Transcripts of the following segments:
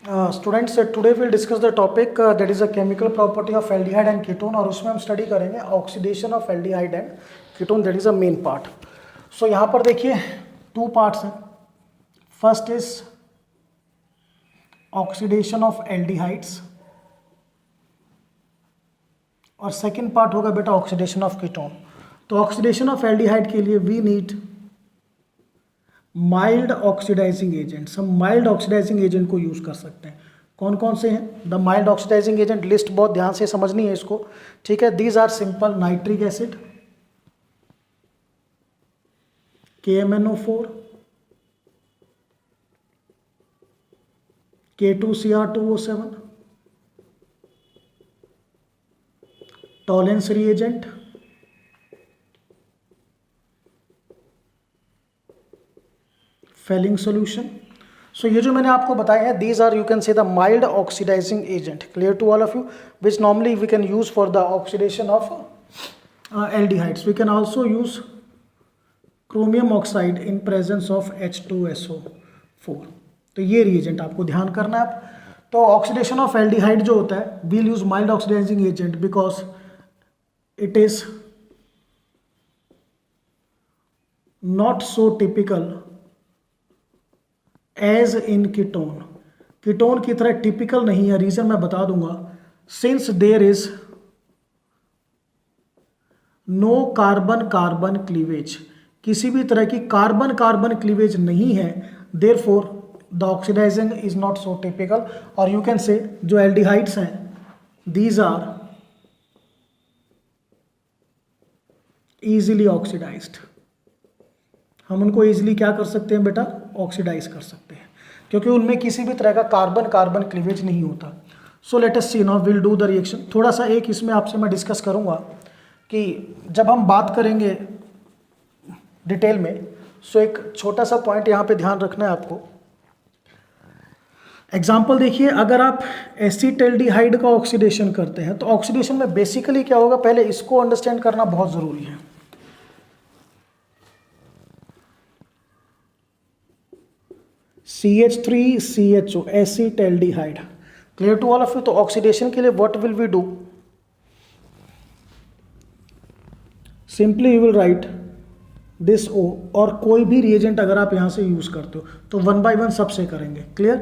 Students today will discuss the topic that is a chemical property of aldehyde and ketone, और उसमें हम study करेंगे oxidation of aldehyde and ketone, that is a main part. So यहाँ पर देखिए 2 parts हैं. First is oxidation of aldehydes और second part होगा बेटा ऑक्सीडेशन ऑफ कीटोन. तो ऑक्सीडेशन ऑफ एल्डिहाइड के लिए we need mild oxidising agents. हम माइल्ड ऑक्सीडाइजिंग एजेंट को यूज कर सकते हैं. कौन कौन से हैं the mild oxidising agent? List बहुत ध्यान से समझनी है इसको, ठीक है. These are simple nitric acid, KMnO4, K2Cr2O7, Tollens reagent, Fehling solution. So ये जो मैंने आपको बताया है, these are you can say the mild oxidising agent. Clear to all of you? Which normally we can use for the oxidation of aldehydes. We can also use chromium oxide in presence of H2SO4. तो ये reagent आपको ध्यान करना है. तो oxidation of aldehyde जो होता है, we'll use mild oxidising agent because it is not so typical as in ketone. Ketone की तरह टिपिकल नहीं है. रीजन मैं बता दूंगा. Since there is no carbon carbon cleavage, किसी भी तरह की कार्बन कार्बन क्लीवेज नहीं है, therefore the oxidising is not so typical. और यू कैन से जो एल्डिहाइड्स हैं, दीज आर इजीली ऑक्सीडाइज्ड. हम उनको इजीली क्या कर सकते हैं बेटा? ऑक्सीडाइज कर सकते हैं, क्योंकि उनमें किसी भी तरह का कार्बन कार्बन क्लीवेज नहीं होता. So let us see now will do the reaction. थोड़ा सा एक इसमें आपसे मैं डिस्कस करूंगा कि जब हम बात करेंगे डिटेल में, सो एक छोटा सा पॉइंट यहाँ पे ध्यान रखना है आपको. एग्जाम्पल देखिए, अगर आप एसिटाल्डिहाइड का ऑक्सीडेशन करते हैं तो ऑक्सीडेशन में बेसिकली क्या होगा, पहले इसको अंडरस्टैंड करना बहुत जरूरी है. CH3CHO acetaldehyde. Clear to all of you? तो ऑक्सीडेशन के लिए what will we do? Simply you will write this O, और कोई भी रिएजेंट अगर आप यहां से यूज करते हो तो 1 by 1 सबसे करेंगे. क्लियर?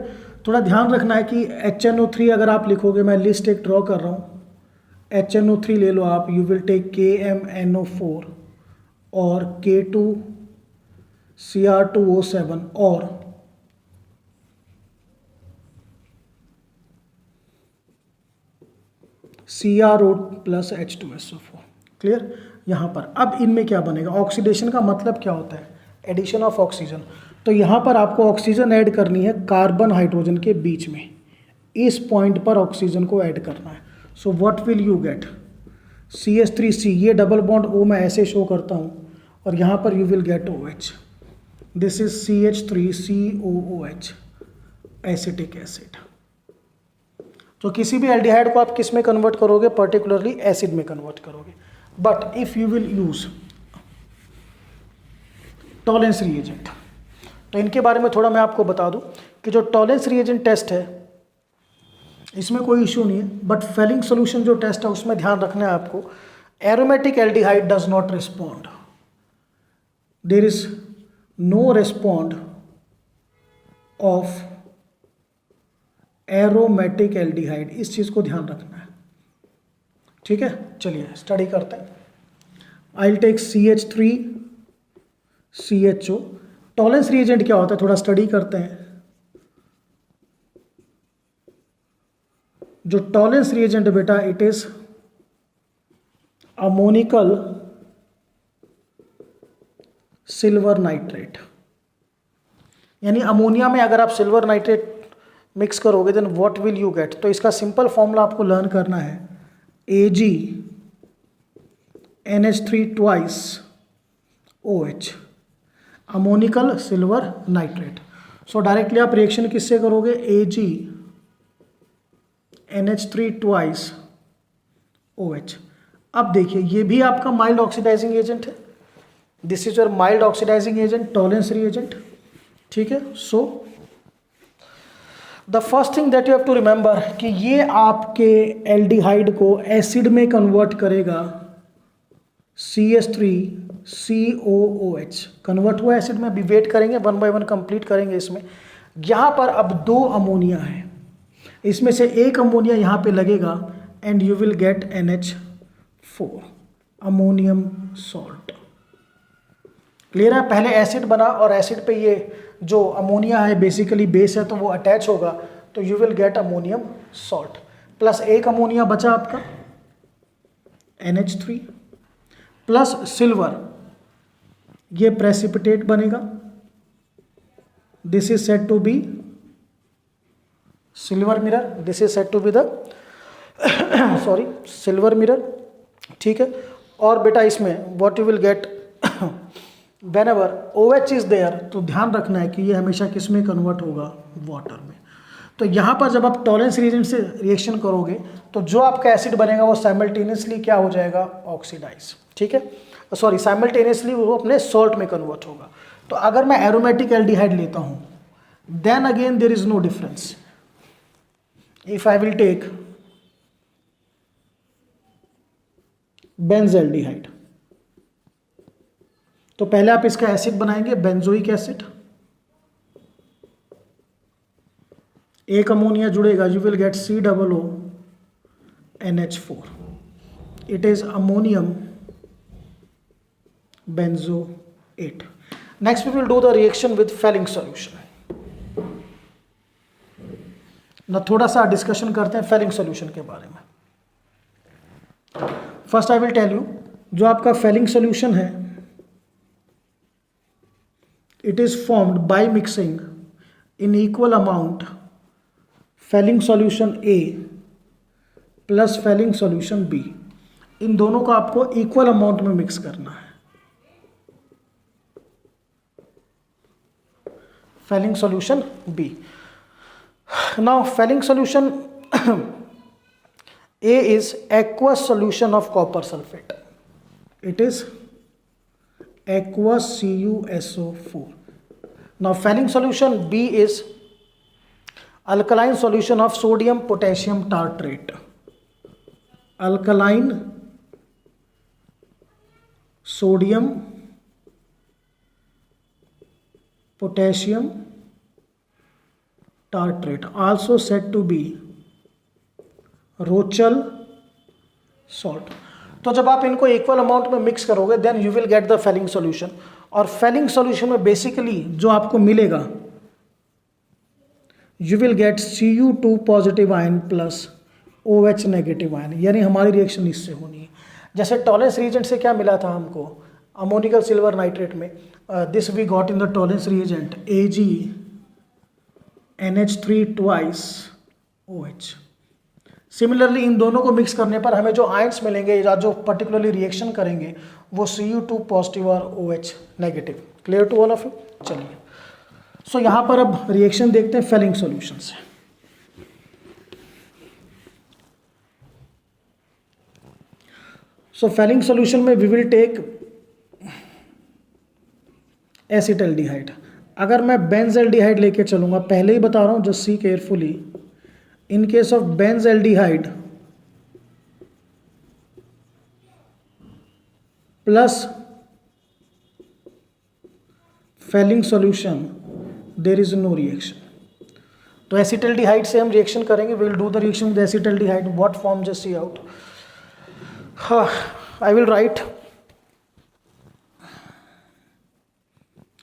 थोड़ा ध्यान रखना है कि HNO3 अगर आप लिखोगे, मैं लिस्ट एक ड्रॉ कर रहा हूं. HNO3 ले लो आप, यू विल टेक KMnO4 और K2Cr2O7 और CrO प्लस H2SO4. क्लियर? यहाँ पर अब इनमें क्या बनेगा? ऑक्सीडेशन का मतलब क्या होता है? Addition of oxygen. तो यहाँ पर आपको ऑक्सीजन ऐड करनी है कार्बन हाइड्रोजन के बीच में. इस पॉइंट पर ऑक्सीजन को ऐड करना है. So what will you gate? CH3C. ये डबल बॉन्ड O मैं ऐसे शो करता हूँ, और यहाँ पर you will get OH. This is CH3COOH, acetic acid. तो किसी भी एल्डिहाइड को आप किस में कन्वर्ट करोगे? पर्टिकुलरली एसिड में कन्वर्ट करोगे. But if you will use Tollens reagent, तो इनके बारे में थोड़ा मैं आपको बता दूं कि जो टॉलेंस रिएजेंट टेस्ट है, इसमें कोई इश्यू नहीं है. बट फेलिंग सॉल्यूशन जो टेस्ट है, उसमें ध्यान रखना है आपको. Aromatic aldehyde does not respond. There is no respond of aromatic aldehyde. इस चीज को ध्यान रखना है. ठीक है, चलिए स्टडी करते हैं. I will take CH3CHO. Tollens reagent क्या होता है, थोड़ा स्टडी करते हैं. जो टॉलेंस रिएजेंट बेटा, it is ammoniacal silver nitrate. यानी अमोनिया में अगर आप सिल्वर नाइट्रेट मिक्स करोगे, then what will you get? तो इसका सिंपल फॉर्मूला आपको लर्न करना है. AgNH3 twice OH, ammoniacal silver nitrate. So directly आप रिएक्शन किससे करोगे? AgNH3 twice OH. अब देखिए, ये भी आपका माइल्ड ऑक्सीडाइजिंग एजेंट है. This is your mild oxidising agent, Tollens reagent. ठीक है. So the first thing that you have to remember कि ये आपके एल्डिहाइड को एसिड में कन्वर्ट करेगा, CH3COOH कन्वर्ट हुआ एसिड में। अभी वेट करेंगे, 1 बाय 1 कंप्लीट करेंगे इसमें। यहाँ पर अब 2 अमोनिया है, इसमें से एक अमोनिया यहाँ पे लगेगा and you will gate NH4 ammonium salt. Clear है? पहले एसिड बना और एसिड पे ये जो अमोनिया है बेसिकली बेस है तो वो अटैच होगा, तो you will get ammonium salt. Plus एक अमोनिया बचा आपका NH3 प्लस सिल्वर, ये प्रेसिपिटेट बनेगा। This is said to be silver mirror, this is said to be the sorry silver mirror. ठीक है। और बेटा इसमें what you will get whenever OH is there, तो ध्यान रखना है कि ये हमेशा किस में कन्वर्ट होगा, वाटर में। तो यहाँ पर जब आप टॉलरेंस रिएजेंट से रिएक्शन करोगे तो जो आपका एसिड बनेगा वो साइमल्टेनियसली क्या हो जाएगा, ऑक्सीडाइज। ठीक है, सॉरी साइमल्टेनियसली वो अपने सॉल्ट में कन्वर्ट होगा। तो अगर मैं एरोमेटिक एल्डिहाइड लेता हूँ then again there is no difference. If I will take benzaldehyde, तो पहले आप इसका एसिड बनाएंगे बेंजोइक एसिड, एक अमोनिया जुड़ेगा, you will get COONH4, it is ammonium benzoate. Next we will do the reaction with Fehling solution. ना थोड़ा सा डिस्कशन करते हैं फेलिंग सॉल्यूशन के बारे में। First I will tell you, जो आपका फेलिंग सॉल्यूशन है it is formed by mixing in equal amount Fehling solution A plus Fehling solution B। इन दोनों को आपको इक्वल अमाउंट में मिक्स करना है। Fehling solution B। Now Fehling solution A is aqueous solution of copper sulfate. It is aqueous CuSO4. Now Fehling solution B is alkaline solution of sodium potassium tartrate. Alkaline sodium potassium tartrate, also said to be Rochelle salt. तो जब आप इनको equal amount में mix करोगे then you will get the Fehling solution. और Fehling solution में basically जो आपको मिलेगा, you will get Cu2 positive ion plus OH negative ion, यानी हमारी रिएक्शन इससे होनी है। जैसे टॉलरेंस रिएजेंट से क्या मिला था हमको, अमोनिकल सिल्वर नाइट्रेट में, this we got in the Tollens reagent AgNH3 twice OH। Similarly इन दोनों को मिक्स करने पर हमें जो आयंस मिलेंगे या जो पर्टिकुलरली रिएक्शन करेंगे वो Cu2 पॉजिटिव और OH negative. Clear to all of you? चलिए, सो यहाँ पर अब रिएक्शन देखते हैं फेलिंग सॉल्यूशन से। सो फेलिंग सॉल्यूशन में वी विल टेक एसिटल्डिहाइड। अगर मैं बेंजल्डिहाइड लेके चलूंगा, पहले ही बता रहा हूँ, just see carefully, in case of benzaldehyde plus Fehling solution there is no reaction। तो एसिटल्डिहाइड से हम रिएक्शन करेंगे, we will do the reaction with acetaldehyde. What form, just see out. I will write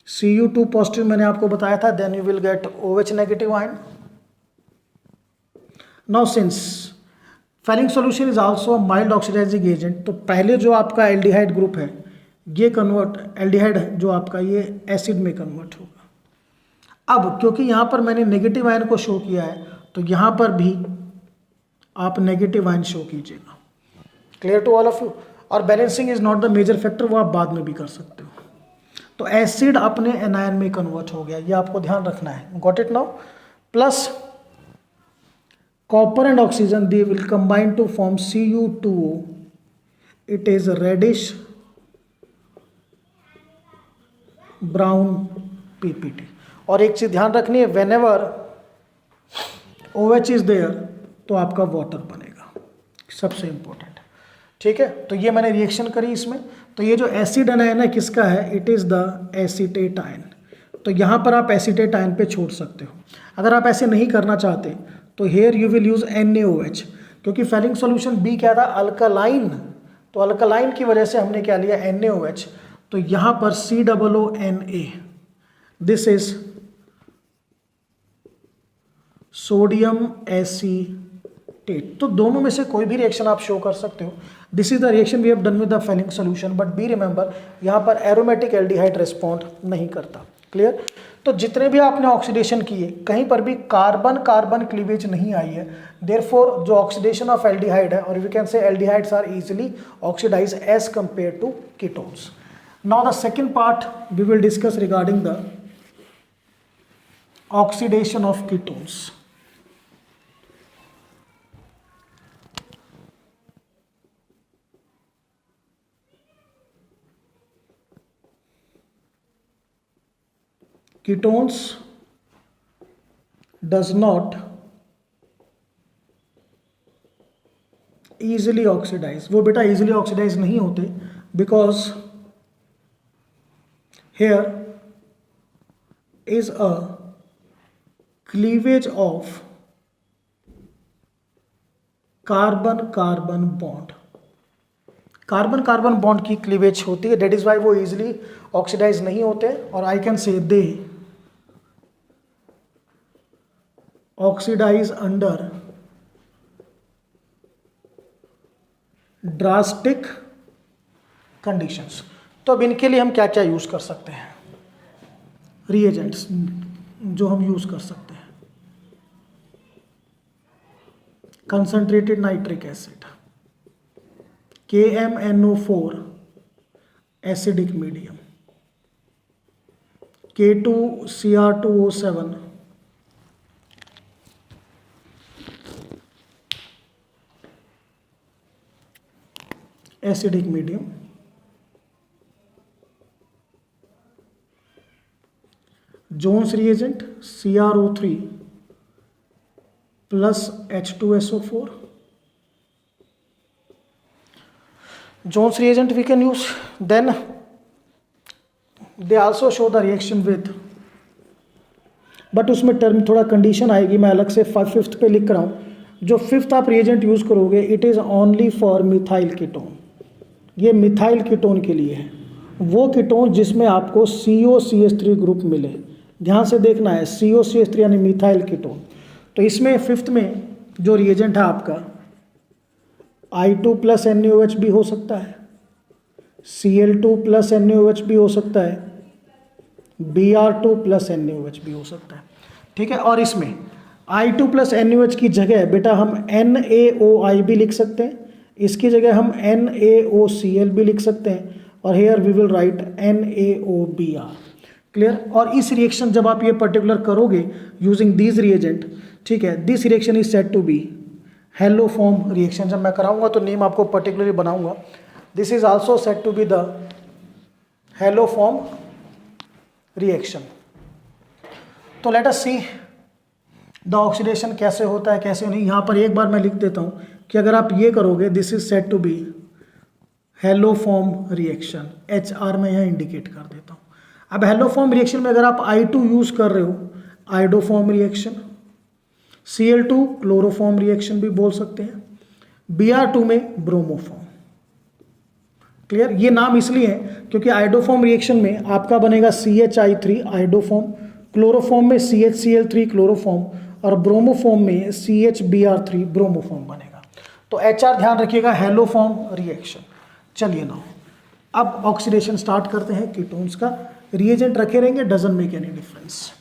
Cu2 positive मैंने आपको बताया था, then you will get OH negative ion. Now since Fehling solution is also mild oxidising agent, तो पहले जो आपका aldehyde group है ये कन्वर्ट, एल्डिहाइड जो आपका ये एसिड में कन्वर्ट होगा। अब क्योंकि यहाँ पर मैंने नेगेटिव आयन को शो किया है तो यहाँ पर भी आप नेगेटिव आयन शो कीजिएगा। Clear to all of you? और balancing is not the major factor, वो आप बाद में भी कर सकते हो। तो एसिड अपने एनायन में कन्वर्ट हो गया, ये आपको ध्यान रखना है। Got it now? Plus copper and oxygen, they will combine to form Cu2O. It is reddish brown PPT। और एक चीज ध्यान रखनी है, whenever OH इज देयर तो आपका वाटर बनेगा, सबसे इंपॉर्टेंट। ठीक है, तो ये मैंने रिएक्शन करी इसमें। तो ये जो एसिड आयन है किसका है, it is the acetate ion. तो यहाँ पर आप एसीटेट आयन पे छोड़ सकते हो। अगर आप ऐसे नहीं करना चाहते तो here you will use NaOH, क्योंकि फेलिंग सॉल्यूशन बी क्या था, अल्कलाइन। तो अल्कलाइन की वजह से हमने क्या लिया, NaOH। तो यहाँ पर COONA, this is sodium acetate. तो दोनों में से कोई भी रिएक्शन आप शो कर सकते हो। This is the reaction we have done with the Fehling solution, but be remember यहाँ पर एरोमेटिक एल्डिहाइड रिस्पॉन्ड नहीं करता। क्लियर। तो जितने भी आपने ऑक्सीडेशन किए कहीं पर भी कार्बन कार्बन क्लीवेज नहीं आई है, देयरफॉर जो ऑक्सीडेशन ऑफ एल्डिहाइड है, और we can say aldehydes are easily oxidise as compare to ketones. Now the second part we will discuss regarding the oxidation of ketones. Ketones does not easily oxidize, वो बेटा easily oxidize नहीं होते, because here is a cleavage of carbon carbon bond. Carbon carbon bond की cleavage होती है, that is why वो easily oxidise नहीं होते। और I can say they oxidise under drastic conditions. तो अब इनके लिए हम क्या क्या यूज कर सकते हैं, रिएजेंट्स जो हम यूज कर सकते हैं, concentrated nitric acid, KMNO4 acidic medium, K2Cr2O7 acidic medium, Jones reagent CrO3 plus H2SO4, Jones reagent we can use. Then they also show the reaction with, but उसमें टर्म थोड़ा कंडीशन आएगी, मैं अलग से 5th पे लिख रहा हूँ। जो 5th आप रिएजेंट यूज़ करोगे it is only for methyl ketone. ये मिथाइल कीटोन के लिए है, वो कीटोन जिसमें आपको COCH3 ग्रुप मिले। ध्यान से देखना है, COCH3 यानी मिथाइल कीटोन। तो इसमें 5th में जो रिएजेंट है आपका I2 प्लस NaOH भी हो सकता है, Cl2 प्लस NaOH भी हो सकता है, Br2 प्लस NaOH भी हो सकता है। ठीक है, और इसमें I2 प्लस NaOH की जगह बेटा हम NaOI भी लिख सकते हैं, इसकी जगह हम NaOCl भी लिख सकते हैं, और here we will write NaOBr। Clear. और इस रिएक्शन जब आप ये पर्टिकुलर करोगे यूजिंग दिस रिएजेंट, ठीक है, this reaction is said to be haloform reaction. जब मैं कराऊंगा तो नेम आपको पर्टिकुलरली बनाऊंगा। This is also said to be the haloform reaction. तो let us see the oxidation कैसे होता है कैसे नहीं। यहाँ पर एक बार मैं लिख देता हूँ कि अगर आप ये करोगे this is said to be haloform reaction, HR में यहाँ इंडिकेट कर देता हूँ। अब हेलो फॉर्म रिएक्शन में अगर आप I2 यूज़ कर रहे हो, iodoform reaction, Cl2 chloroform reaction भी बोल सकते हैं, Br2 में ब्रोमोफॉर्म। क्लियर। ये नाम इसलिए है क्योंकि आइडोफॉर्म रिएक्शन में आपका बनेगा CHI3 आइडोफॉर्म, क्लोरोफॉर्म में CHCl3 क्लोरोफॉर्म, और ब्रोमोफॉर्म में CHBr3 ब्रोमोफॉर्म बनेगा। तो HR ध्यान रखिएगा, हेलो फॉर्म रिएक्शन। चलिए ना अब ऑक्सीडेशन स्टार्ट करते हैं कीटोन्स का। रिएजेंट रखे रहेंगे, डजंट मेक एनी डिफरेंस।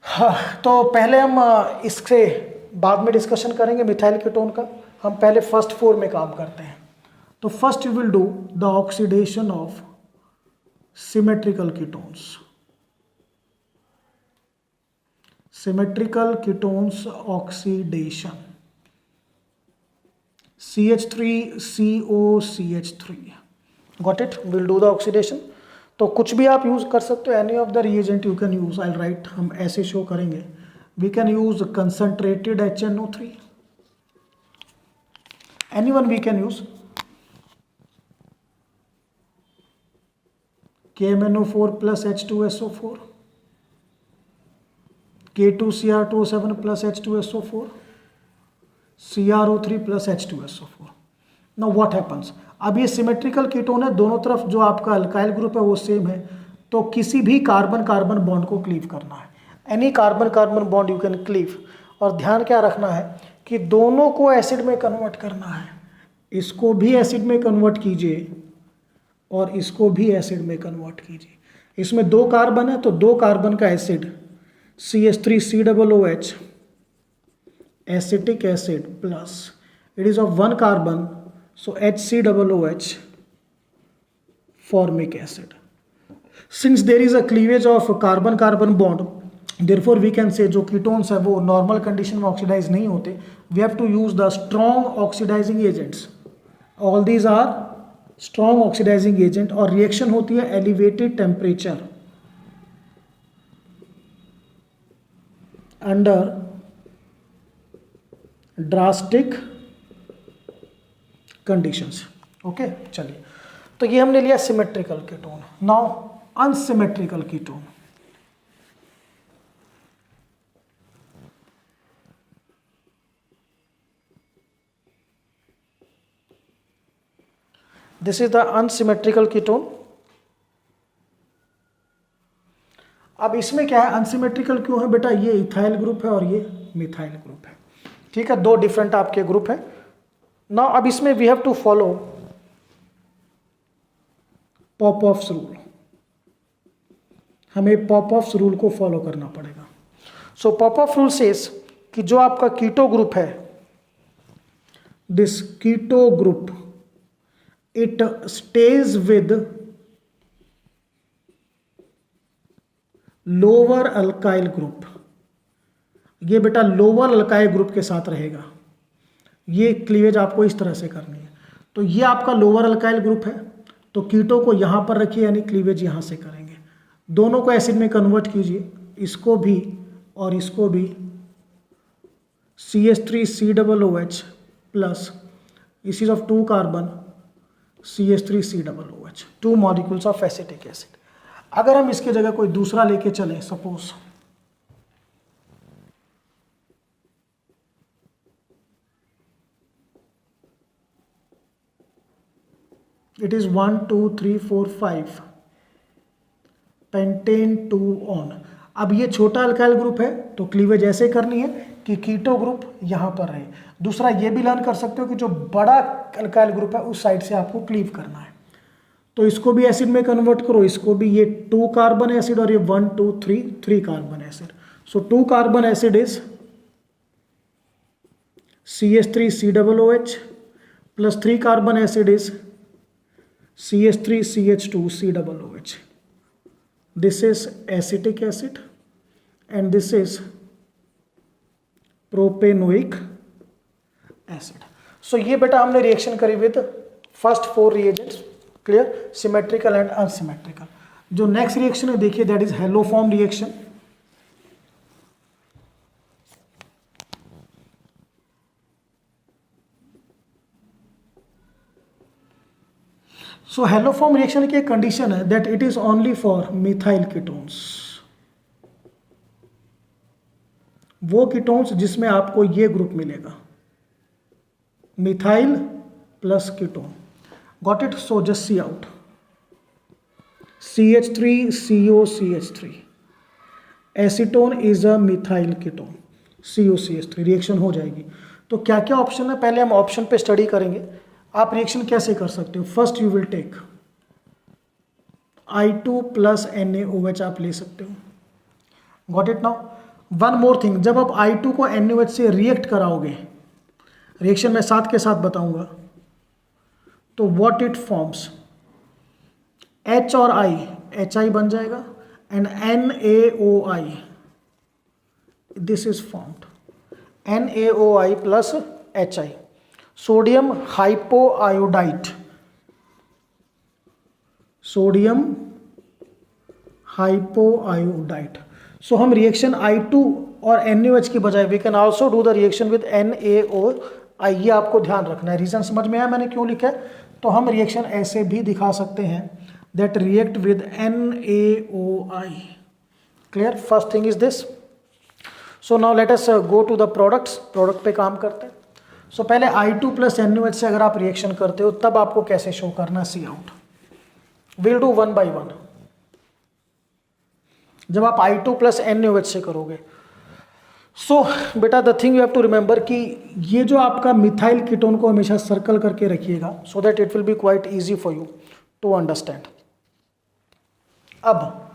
हाँ, तो पहले हम इससे बाद में डिस्कशन करेंगे मिथाइल कीटोन का। हम पहले फर्स्ट 4 में काम करते हैं। तो first you will do the oxidation of symmetrical ketones. Symmetrical ketones oxidation, CH3COCH3, got it. Will do the oxidation. तो कुछ भी आप यूज कर सकते हो, any of the reagent you can use. I right, हम ऐसे शो करेंगे We can use concentrated HNO3. Anyone we can use. KMNO4 plus H2SO4. K2Cr2O7 plus H2SO4. CrO3 plus H2SO4. Now what happens? अब ये symmetrical ketone है, दोनों तरफ जो आपका अल्काइल ग्रुप है वो सेम है, तो किसी भी कार्बन कार्बन बॉन्ड को क्लीव करना है. Any carbon carbon bond you can cleave. और ध्यान क्या रखना है कि दोनों को एसिड में कन्वर्ट करना है. इसको भी एसिड में कन्वर्ट कीजिए और इसको भी एसिड में कन्वर्ट कीजिए. इसमें 2 कार्बन है तो 2 कार्बन का acid CH3COOH acetic acid plus it is of 1 carbon so HCOOH formic acid. Since there is a cleavage of carbon carbon bond, therefore we can say जो कीटोन्स है वो normal condition में oxidise नहीं होते. We have to use the strong oxidizing agents. All these are strong oxidizing agent और reaction होती है elevated temperature under drastic conditions. Okay, चलिए, तो ये हमने लिया symmetrical ketone. Now unsymmetrical ketone. This is the unsymmetrical ketone. अब इसमें क्या है, अनसिमेट्रिकल क्यों है बेटा? ये इथाइल ग्रुप है और ये मिथाइल ग्रुप है. ठीक है, 2 डिफरेंट आपके ग्रुप है. नाउ अब इसमें we have to follow Popoff's rule. हमें पॉपऑफ्स रूल को फॉलो करना पड़ेगा. सो पॉपऑफ रूल सेज कि जो आपका कीटो ग्रुप है, this keto group it stays with lower alkyl group. ये बेटा लोअर अल्काइल ग्रुप के साथ रहेगा. ये क्लीवेज आपको इस तरह से करनी है. तो ये आपका लोअर अल्काइल ग्रुप है, तो कीटो को यहाँ पर रखिए, यानी क्लीवेज यहाँ से करेंगे. दोनों को एसिड में कन्वर्ट कीजिए, इसको भी और इसको भी. CH3COOH प्लस इस is of 2 carbon CH3COOH, 2 molecules of acetic acid. अगर हम इसके जगह कोई दूसरा लेके चलें, suppose it is 1 2 3 4 5 pentane 2 on. अब ये छोटा अल्काइल ग्रुप है तो क्लीवेज ऐसे करनी है कि कीटो ग्रुप यहां पर रहे. दूसरा ये भी लर्न कर सकते हो कि जो बड़ा अल्काइल ग्रुप है उस साइड से आपको क्लीव करना है. तो इसको भी एसिड में कन्वर्ट करो, इसको भी. ये 2 कार्बन एसिड और ये 1 2 3 carbon acid. So 2 carbon acid is CH3COOH plus 3 carbon acid is CH3CH2COOH. This is acetic acid and this is propanoic acid. So ये बेटा हमने रिएक्शन करी with first 4 reagents. Clear, symmetrical and unsymmetrical. जो next reaction है देखिए, that is haloform reaction. So haloform reaction की एक condition है that it is only for methyl ketones. वो कीटोन्स जिसमें आपको ये ग्रुप मिलेगा, methyl plus ketone. Got it? So just see out. CH3COCH3 acetone is a methyl ketone. COCH3 reaction हो जाएगी. तो क्या क्या ऑप्शन है, पहले हम ऑप्शन पे स्टडी करेंगे. आप रिएक्शन कैसे कर सकते हो? First you will take I2 plus NaOH आप ले सकते हो. Got it? Now one more thing, जब आप I2 को NaOH से रिएक्ट कराओगे, रिएक्शन मैं साथ के साथ बताऊंगा, तो व्हाट इट फॉर्म्स, H और I, HI बन जाएगा and NaOI, this is formed NaOI plus HI. Sodium hypoiodite, sodium hypoiodite. So हम रिएक्शन I2 और NaOH की बजाय we can also do the reaction with NaOI। ये आपको ध्यान रखना है। रीजन समझ में आया मैंने क्यों लिखा है? तो हम रिएक्शन ऐसे भी दिखा सकते हैं, that react with NaOI। Clear? First thing is this. So now let us go to the products. Product पे काम करते हैं। सो पहले I2 प्लस NaOH से अगर आप रिएक्शन करते हो तब आपको कैसे शो करना see out. Will do one by one. जब आप I2 प्लस NaOH से करोगे, सो बेटा the thing you have to remember कि ये जो आपका मिथाइल कीटोन को हमेशा सर्कल करके रखिएगा, so that it will be quite easy for you to understand. अब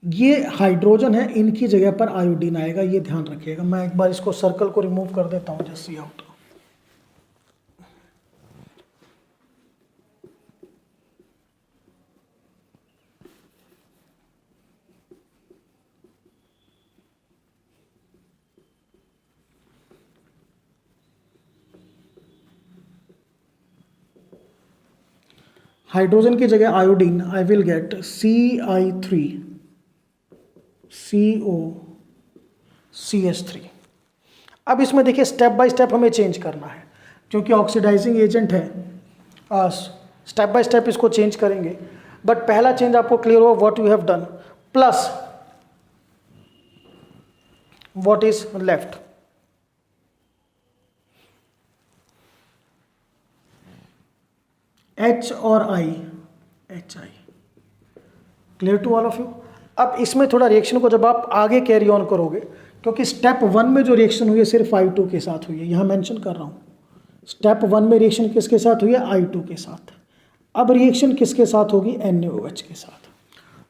ये हाइड्रोजन है, इनकी जगह पर आयोडीन आएगा, ये ध्यान रखिएगा। मैं एक बार इसको सर्कल को रिमूव कर देता हूं, जस्ट सी आउट। हाइड्रोजन की जगह iodine, I will get CI3COCH3। अब इसमें देखिए स्टेप बाय स्टेप हमें चेंज करना है, क्योंकि ऑक्सीडाइजिंग एजेंट है। स्टेप बाय स्टेप इसको चेंज करेंगे, बट पहला चेंज आपको क्लियर हुआ what you have done, plus what is left. H और I, HI। Clear to all of you? अब इसमें थोड़ा रिएक्शन को जब आप आगे कैरी ऑन करोगे, क्योंकि स्टेप 1 में जो रिएक्शन हुई है सिर्फ I2 के साथ हुई है, यहाँ मेंशन कर रहा हूँ। स्टेप 1 में रिएक्शन किसके साथ हुई है? I2 के साथ। अब रिएक्शन किसके साथ होगी? NaOH के साथ।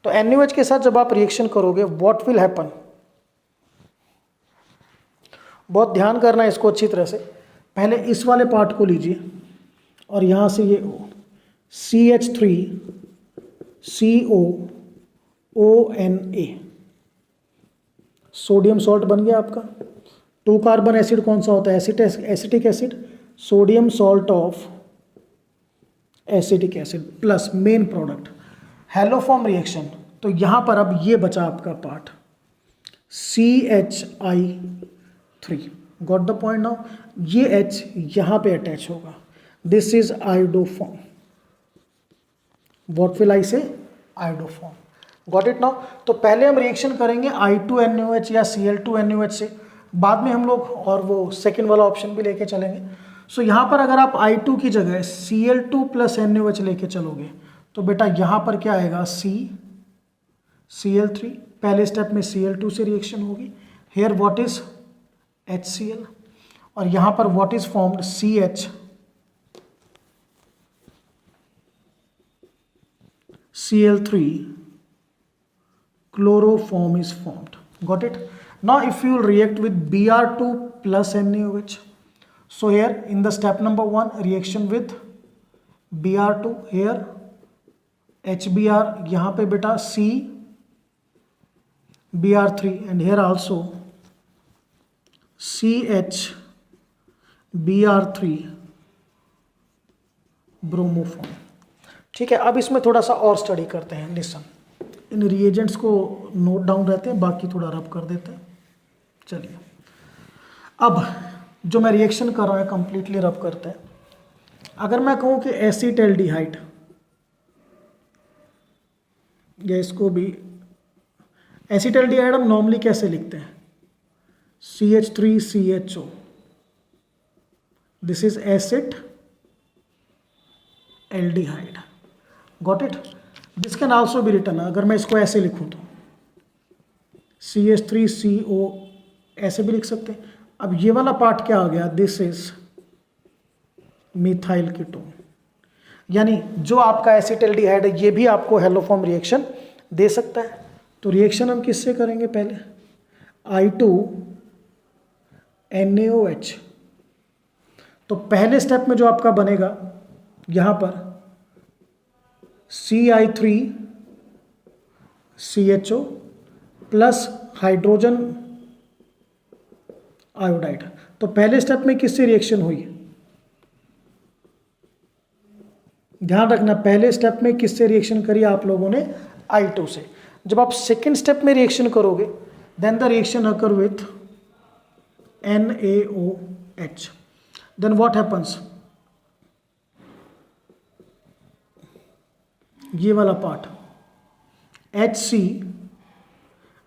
तो NaOH के साथ जब आप रिएक्शन करोगे, व्हाट विल हैपन? बहुत ध्यान करना है इसको अच्छी तरह से। पहले इस वाले पार्ट को लीजिए और यहाँ से ये CH3COONA, सोडियम सॉल्ट बन गया आपका। 2 कार्बन एसिड कौन सा होता है? Acetic acid, sodium salt of acetic acid plus main product haloform reaction. तो यहाँ पर अब ये बचा आपका part CHI3। Got the point now? ये H यहाँ पे अटैच होगा, this is iodoform. What will I से? आयोडोफॉर्म। Got it now? तो पहले हम रिएक्शन करेंगे I2NaOH या Cl2NaOH से, बाद में हम लोग और वो सेकेंड वाला ऑप्शन भी लेके चलेंगे। सो यहाँ पर अगर आप I2 की जगह Cl2 प्लस NaOH लेके चलोगे तो बेटा यहाँ पर क्या आएगा? Cl3। पहले स्टेप में Cl2 से रिएक्शन होगी। Here what is? HCl। और यहाँ पर what is formed? CL3 chloroform is formed. Got it? Now if you will react with Br2 plus NaOH, so here in the step number 1 reaction with Br2, here HBr, यहाँ पे बेटा C Br3 and here also CH Br3 bromoform. ठीक है, अब इसमें थोड़ा सा और स्टडी करते हैं। लिसन, इन रिएजेंट्स को नोट डाउन रहते हैं, बाकी थोड़ा रब कर देते हैं। चलिए, अब जो मैं रिएक्शन कर रहा हूँ कंप्लीटली रब करते हैं। अगर मैं कहूँ कि एसिटाल्डिहाइड, या इसको भी एसिटाल्डिहाइड हम नॉर्मली कैसे लिखते हैं? CH3CHO, this is acetaldehyde. Got it? This can also be written, अगर मैं इसको ऐसे लिखूं तो CH3CO ऐसे भी लिख सकते हैं। अब ये वाला पार्ट क्या आ गया? दिस इज मिथाइल कीटोन, यानी जो आपका एसिटाल्डिहाइड है ये भी आपको हेलोफॉर्म रिएक्शन दे सकता है। तो रिएक्शन हम किससे करेंगे? पहले I2NaOH। तो पहले स्टेप में जो आपका बनेगा यहाँ पर CI3CHO प्लस हाइड्रोजन आयोडाइड। तो पहले स्टेप में किससे रिएक्शन हुई? ध्यान रखना, पहले स्टेप में किससे रिएक्शन करी आप लोगों ने? I2 से। जब आप सेकेंड स्टेप में रिएक्शन करोगे then the reaction occur with NaOH. Then what happens? ये वाला पार्ट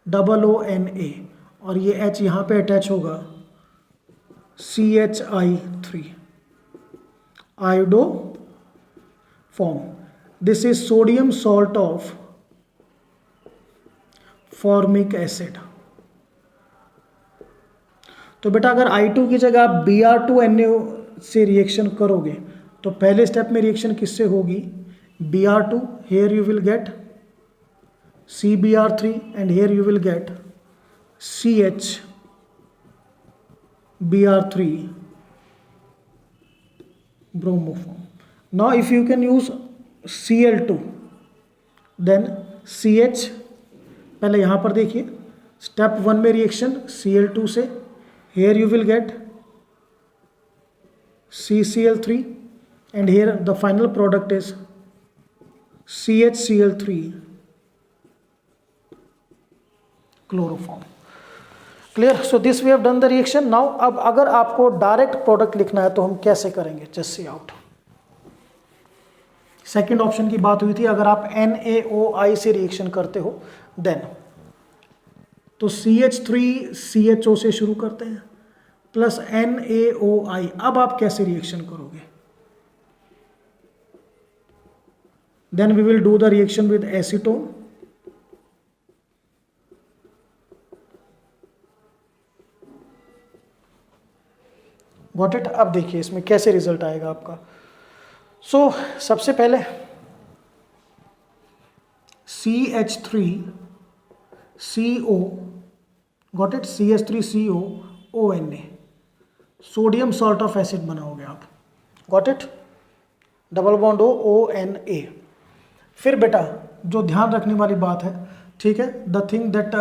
HCOONA और ये H यहाँ पे अटैच होगा CHI3 iodo form. This is sodium salt of formic acid. तो बेटा अगर I2 की जगह आप Br2NaO से रिएक्शन करोगे तो पहले स्टेप में रिएक्शन किससे होगी? Br2, here you will get CBr3 and here you will get CHBr3 bromoform. Now if you can use Cl2 then CH, पहले यहाँ पर देखिए स्टेप 1 में रिएक्शन Cl2 से, here you will get CCl3 and here the final product is CHCl3 chloroform. Clear? So this we have done the reaction. Now अब अगर आपको direct product लिखना है तो हम कैसे करेंगे? Just see out. Second option की बात हुई थी, अगर आप NaOI से रिएक्शन करते हो देन तो CH3CHO से शुरू करते हैं प्लस NaOI. अब आप कैसे रिएक्शन करोगे? Then we will do the reaction with acetone. Got it? अब देखिए इसमें कैसे रिजल्ट आएगा आपका. सो सबसे पहले CH3CO, got it? CH3COONA sodium salt of acid बनाओगे आप. got it? Double bond ONA. फिर बेटा जो ध्यान रखने वाली बात है, ठीक है, द थिंग दैट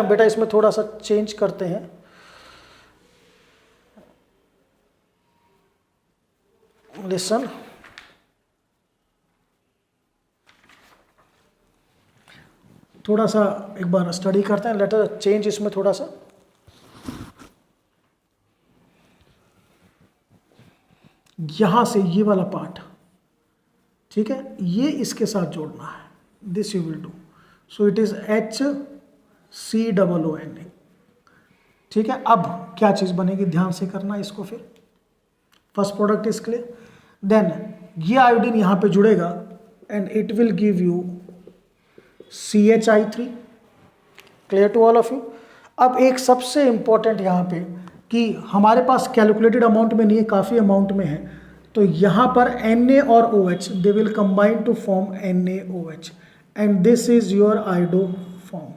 बेटा इसमें थोड़ा सा चेंज करते हैं. लिसन, थोड़ा सा एक बार स्टडी करते हैं. लेट अस चेंज इसमें थोड़ा सा. यहां से ये वाला पार्ट, ठीक है, ये इसके साथ जोड़ना है. This you will do. So it is HCOONA. ठीक है. अब क्या चीज बनेगी, ध्यान से करना इसको. फिर first product is clear. Then ये आयोडीन यहां पे जुड़ेगा and it will give you CHI3. Clear to all of you. अब एक सबसे इंपॉर्टेंट यहाँ पे कि हमारे पास कैलकुलेटेड अमाउंट में नहीं है, काफ़ी अमाउंट में है. तो यहाँ पर Na और OH they will combine to form NaOH and this is your iodoform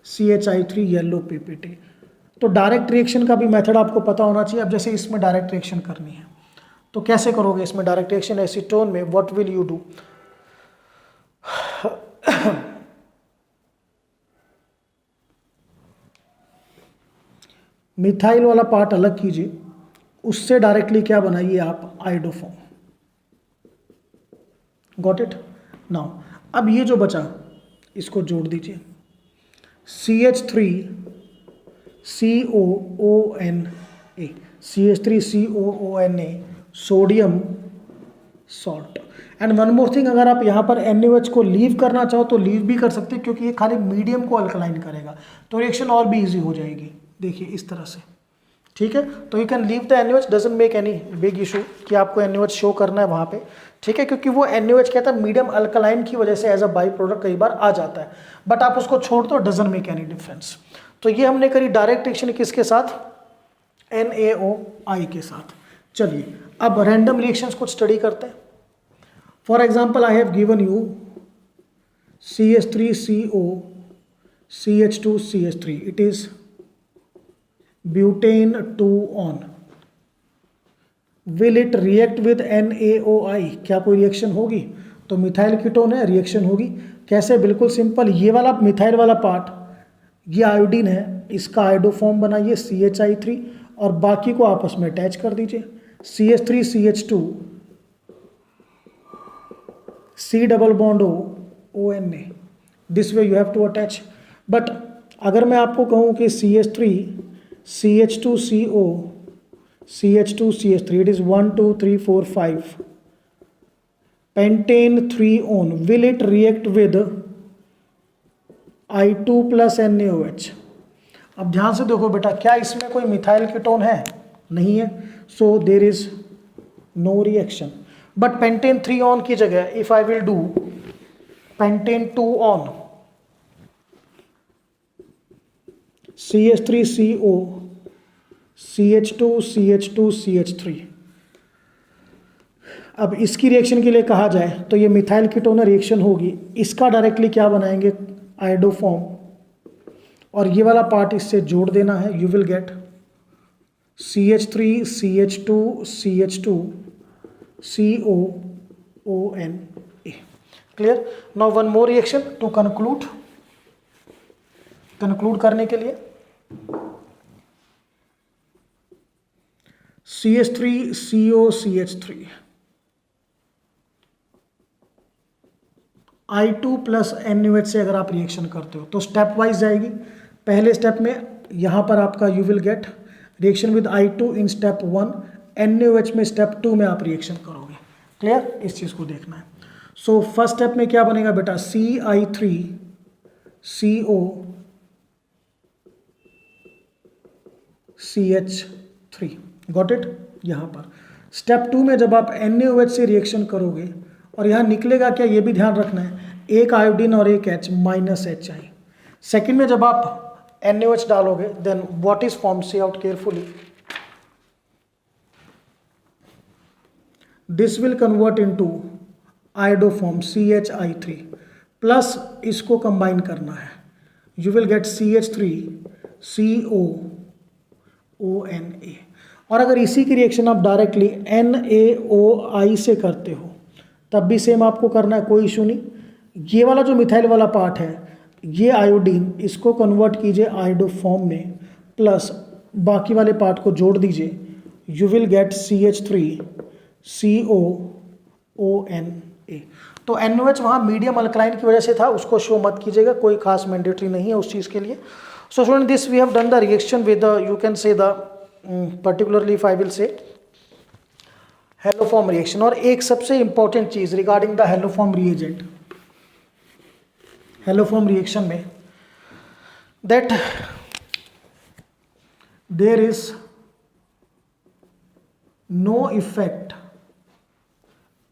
CHI3 yellow PPT. तो डायरेक्ट रिएक्शन का भी मेथड आपको पता होना चाहिए. अब जैसे इसमें डायरेक्ट रिएक्शन करनी है तो कैसे करोगे इसमें डायरेक्ट रिएक्शन? एसीटोन में what will you do? Methyl वाला पार्ट अलग कीजिए, उससे डायरेक्टली क्या बनाइए आप? आयोडोफॉर्म. Got it? नाउ अब ये जो बचा इसको जोड़ दीजिए. CH3COONA, CH3COONA sodium salt. And one more thing, अगर आप यहाँ पर NaOH को लीव करना चाहो तो लीव भी कर सकते हैं, क्योंकि ये खाली मीडियम को अल्कलाइन करेगा तो रिएक्शन और भी इजी हो जाएगी. देखिए इस तरह से. ठीक है. तो you can leave the NaOH, doesn't make any big issue कि आपको NaOH शो करना है वहाँ पे. ठीक है, क्योंकि वो NaOH कहता है मीडियम अल्कलाइन की वजह से एज अ बाई प्रोडक्ट कई बार आ जाता है, बट आप उसको छोड़ दो, डजंट मेक एनी डिफरेंस. तो ये हमने करी डायरेक्ट रिएक्शन किसके साथ? NaOI के साथ. चलिए अब रैंडम रिएक्शंस कुछ स्टडी करते हैं. For example I have given you CH3CO CH2CH3. It is butane 2 on. Will it react with NaOI? क्या कोई रिएक्शन होगी? तो मिथाइल कीटोन है, रिएक्शन होगी. कैसे? बिल्कुल सिंपल. ये वाला मिथाइल वाला पार्ट, ये आयोडीन है, इसका आयोडोफॉर्म बनाइए CHI3 और बाकी को आपस में अटैच कर दीजिए. CH3CH2 C double bond ONA. This way you have to attach. But अगर मैं आपको कहूँ कि CH3 CH2CO CH2 CH3, it is 1 2 3 4 5 pentane 3 on, will it react with I2 plus NaOH? अब ध्यान से देखो बेटा, क्या इसमें कोई मिथाइल कीटोन है? नहीं है, so there is no reaction. But pentan 3 one की जगह if I will do pentan 2 one, CH3CO CH2 CH2 CH3, अब इसकी रिएक्शन के लिए कहा जाए तो ये मिथाइल कीटोन रिएक्शन होगी। इसका डायरेक्टली क्या बनाएंगे? आयोडोफॉर्म, और ये वाला पार्ट इससे जोड़ देना है। You will get CH3 CH2 CH2 COONA। Clear? Now one more reaction to conclude करने के लिए, CH3CO CH3 I2 plus NaOH से अगर आप रिएक्शन करते हो तो स्टेप वाइज जाएगी। पहले स्टेप में यहाँ पर आपका you will gate reaction with I2 in step 1, NaOH में स्टेप 2 में आप रिएक्शन करोगे। क्लियर? इस चीज़ को देखना है। सो फर्स्ट स्टेप में क्या बनेगा बेटा? CI3CO CH3, got it? यहाँ पर स्टेप 2 में जब आप NaOH से रिएक्शन करोगे और यहाँ निकलेगा क्या, ये भी ध्यान रखना है, एक आयोडीन और एक H माइनस HI। सेकेंड में जब आप NaOH डालोगे then what is form, see out carefully, this will convert into iodoform CHI3 plus इसको कंबाइन करना है, यू विल गेट CH3COONA। और अगर इसी की रिएक्शन आप डायरेक्टली NaOI से करते हो तब भी सेम आपको करना है, कोई इशू नहीं। ये वाला जो मिथाइल वाला पार्ट है, ये आयोडीन, इसको कन्वर्ट कीजिए आयोडोफॉर्म में प्लस बाकी वाले पार्ट को जोड़ दीजिए, यू विल गेट CH3COONA। तो NaOH वहाँ मीडियम अल्कलाइन की वजह से था, उसको शो मत कीजिएगा, कोई खास मैंडेटरी नहीं है उस चीज़ के लिए। So student, this we have done the reaction with you can say the particularly if I will say haloform reaction. और एक सबसे इंपॉर्टेंट चीज regarding the haloform reagent, haloform reaction में that there is no effect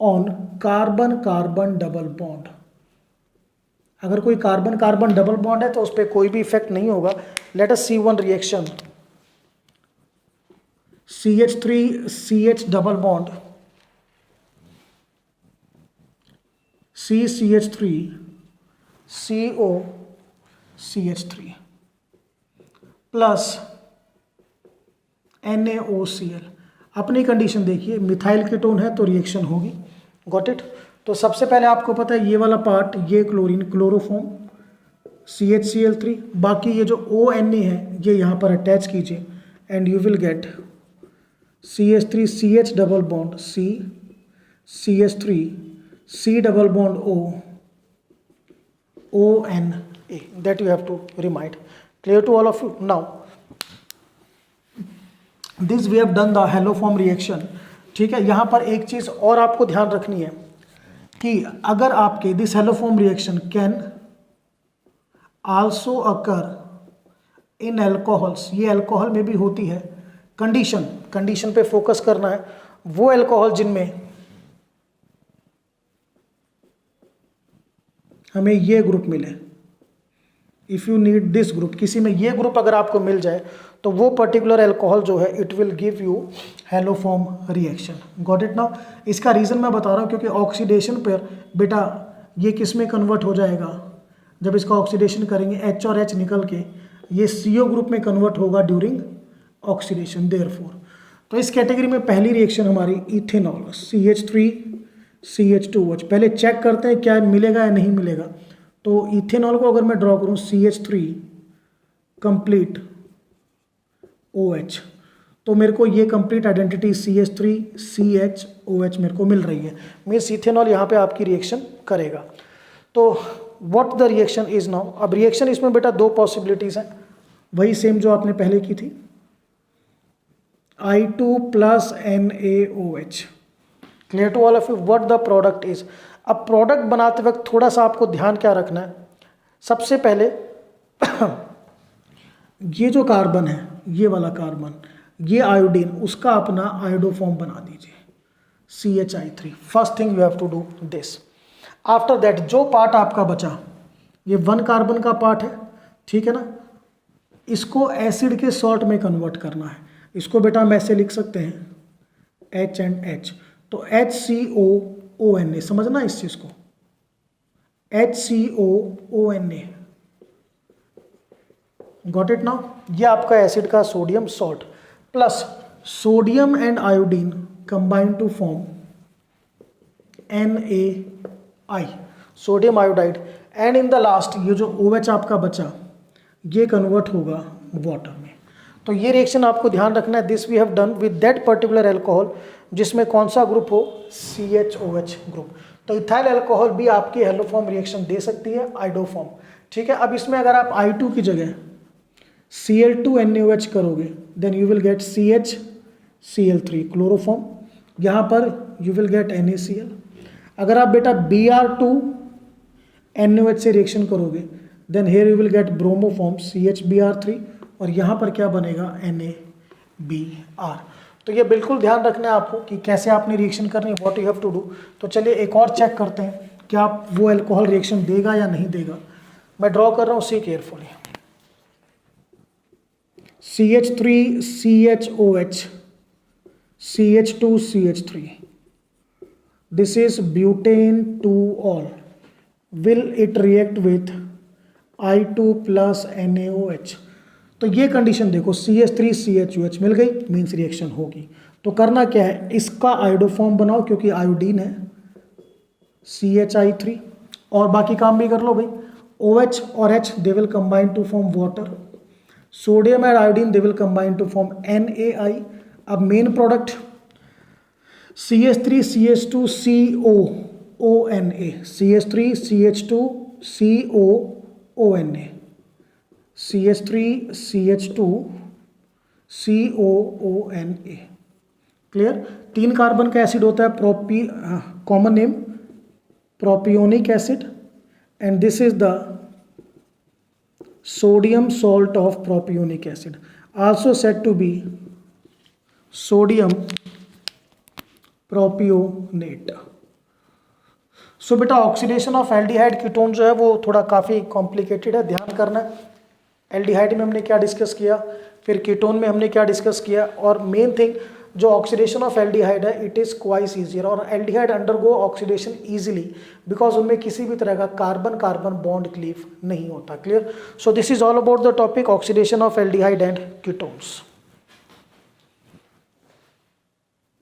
on carbon carbon double bond. अगर कोई carbon carbon double bond है तो उस पर कोई भी इफेक्ट नहीं होगा। Let us see one reaction, CH3CH double bond CCH3 COCH3 plus NaOCl। अपनी कंडीशन देखिए, मिथाइल कीटोन है तो रिएक्शन होगी, गॉट इट? तो सबसे पहले आपको पता है ये वाला पार्ट, ये क्लोरीन क्लोरोफॉर्म CHCl3, बाकी ये जो ONA है ये यहाँ पर अटैच कीजिए and you will gate CH3CH double bond C CH3C double bond ONA, that you have to remind. Clear to all of you? Now this we have done the haloform reaction। ठीक है, यहाँ पर एक चीज़ और आपको ध्यान रखनी है कि अगर आपके this haloform reaction can also occur in alcohols, ये अल्कोहल में भी होती है। कंडीशन पे फोकस करना है, वो अल्कोहल जिनमें हमें ये ग्रुप मिले, if you need this group, किसी में ये ग्रुप अगर आपको मिल जाए तो वो पर्टिकुलर अल्कोहल जो है it will give you haloform reaction. Got it now? इसका रीज़न मैं बता रहा हूँ क्योंकि ऑक्सीडेशन पर बेटा ये किस में कन्वर्ट हो जाएगा, जब इसका ऑक्सीडेशन करेंगे H और H निकल के ये CO ग्रुप में कन्वर्ट होगा ड्यूरिंग ऑक्सीडेशन। देयरफॉर तो इस कैटेगरी में पहली रिएक्शन हमारी इथेनॉल CH3CH2OH। पहले चेक करते हैं क्या मिलेगा या नहीं मिलेगा। तो इथेनॉल को अगर मैं ड्रॉ करूँ CH3 कंप्लीट OH, तो मेरे को ये कंप्लीट आइडेंटिटी CH3CHOH मेरे को मिल रही है, मीन्स इथेनॉल यहाँ पे आपकी रिएक्शन करेगा। तो what the reaction is now. अब रिएक्शन इसमें बेटा दो पॉसिबिलिटीज हैं, वही सेम जो आपने पहले की थी, I2 plus NaOH। Clear to all of you what the product is. अब प्रोडक्ट बनाते वक्त थोड़ा सा आपको ध्यान क्या रखना है, सबसे पहले ये जो कार्बन है, ये वाला कार्बन, ये आयोडीन, उसका अपना आयोडोफॉर्म बना दीजिए CHI3। First thing you have to do this. After that जो पार्ट आपका बचा, ये 1 कार्बन का पार्ट है, ठीक है ना, इसको एसिड के सॉल्ट में कन्वर्ट करना है। इसको बेटा हम ऐसे लिख सकते हैं H and H, तो HCOONA, समझना इस चीज को, HCOONA, गॉट इट नाउ। ये आपका एसिड का sodium salt plus sodium and iodine combine to form NaI, sodium iodide, and in the last ये जो OH आपका बचा, ये कन्वर्ट होगा वाटर में। तो ये रिएक्शन आपको ध्यान रखना है, this we have done with that particular alcohol जिसमें कौन सा ग्रुप हो, CHOH ग्रुप। तो इथाइल अल्कोहल भी आपकी हेलोफॉर्म रिएक्शन दे सकती है, आइडोफॉर्म, ठीक है। अब इसमें अगर आप I2 की जगह Cl2NaOH करोगे, then you will get CHCl3 chloroform, यहाँ पर यू विल गेट NaCl। अगर आप बेटा Br2NaOH से रिएक्शन करोगे, then here you will get bromoform CHBr3, और यहाँ पर क्या बनेगा, NaBr। तो ये बिल्कुल ध्यान रखना है आपको कि कैसे आपने रिएक्शन करनी है, what you have to do. तो चलिए एक और चेक करते हैं कि आप वो अल्कोहल रिएक्शन देगा या नहीं देगा। मैं ड्रॉ कर रहा हूँ, see carefully. CH3CHOH CH2CH3, this is butane 2-ol, will it react with I2 plus NaOH। तो ये कंडीशन देखो, CH3CHOH मिल गई, मीन्स रिएक्शन होगी। तो करना क्या है, इसका आयोडोफॉर्म बनाओ क्योंकि आयोडीन है CHI3, और बाकी काम भी कर लो भाई। OH और H they will combine to form water, sodium and iodine they will combine to form NaI। अब main product CH3CH2COONA, CH3CH2COONA, CH3CH2COONA। Clear. 3 carbon का एसिड होता है, common name propionic acid, and this is the sodium salt of propionic acid, also said to be sodium propionate। सो बेटा oxidation of aldehyde ketone जो है वो थोड़ा काफ़ी complicated है, ध्यान करना है। एल्डिहाइड में हमने क्या डिस्कस किया, फिर कीटोन में हमने क्या डिस्कस किया, और मेन थिंग जो ऑक्सीडेशन ऑफ एल्डिहाइड है, इट इज़ क्वाइस ईजियर, और aldehyde undergo oxidation easily because उनमें किसी भी तरह का कार्बन कार्बन बॉन्ड क्लीव नहीं होता। Clear. So this is all about the topic oxidation of aldehyde and ketones.